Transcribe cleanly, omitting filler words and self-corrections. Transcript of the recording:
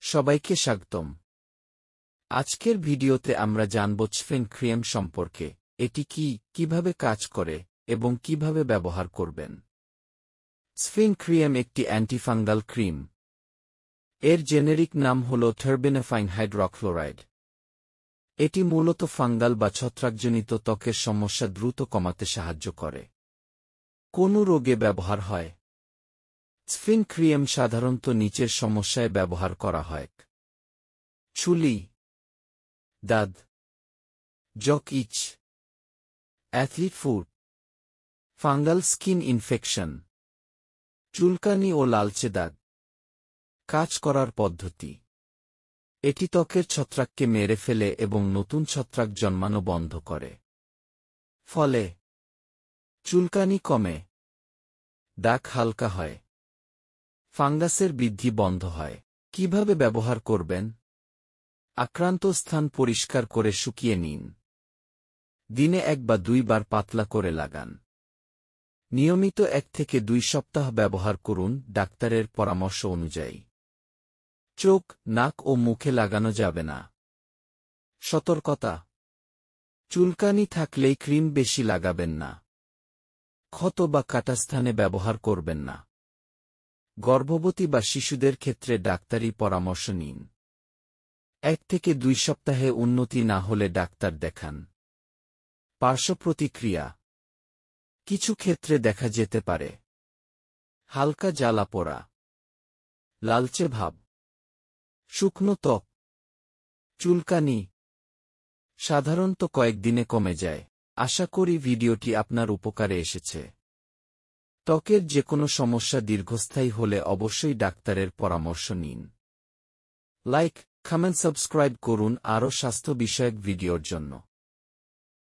সবাইকে স্বাগতম। আজকের ভিডিওতে আমরা জানব স্ফিন ক্রিম সম্পর্কে, এটি কি, কিভাবে কাজ করে এবং কিভাবে ব্যবহার করবেন। স্ফিন ক্রিম একটি অ্যান্টিফাঙ্গাল ক্রিম। এর জেনেরিক নাম হল টার্বেনাফাইন হাইড্রোক্লোরাইড। এটি মূলত ফাঙ্গাল বা ছত্রাকজনিত ত্বকের সমস্যা দ্রুত কমাতে সাহায্য করে। কোন রোগে ব্যবহার হয়? স্ফিন ক্রিম সাধারণত নিচের সমস্যায় ব্যবহার করা হয়: চুলি, দাঁত, ত্বক itch, athlete foot, fungal skin infection, চুলকানি ও লালচে দাগ। কাজ করার পদ্ধতি: এটি ত্বকের ছত্রাককে মেরে ফেলে এবং নতুন ছত্রাক জন্মানো বন্ধ করে। ফলে চুলকানি কমে, দাগ হালকা হয়, ফাঙ্গাসের বৃদ্ধি বন্ধ হয়। কিভাবে ব্যবহার করবেন? আক্রান্ত স্থান পরিষ্কার করে শুকিয়ে নিন। দিনে 1 বা 2 বার পাতলা করে লাগান। নিয়মিত 1 থেকে 2 সপ্তাহ ব্যবহার করুন ডাক্তারের পরামর্শ অনুযায়ী। চোখ, নাক ও মুখে লাগানো যাবে না। সতর্কতা: চুলকানি থাকলেই ক্রিম বেশি লাগাবেন না। ক্ষত বা কাটা স্থানে ব্যবহার করবেন না। গর্ভবতী বা শিশুদের ক্ষেত্রে ডাক্তারি পরামর্শ নিন। 1 থেকে 2 সপ্তাহে উন্নতি না হলে ডাক্তার দেখান। পার্শ্ব প্রতিক্রিয়া: কিছু ক্ষেত্রে দেখা যেতে পারে হালকা জ্বালা পোড়া, লালচে ভাব, শুকনো ত্বক, চুলকানি। সাধারণত কয়েকদিনে কমে যায়। আশা করি ভিডিওটি আপনার উপকারে এসেছে। ত্বকের যে কোনো সমস্যা দীর্ঘস্থায়ী হলে অবশ্যই ডাক্তারের পরামর্শ নিন। লাইক, কমেন্ট, সাবস্ক্রাইব করুন আরও স্বাস্থ্য বিষয়ক ভিডিওর জন্য।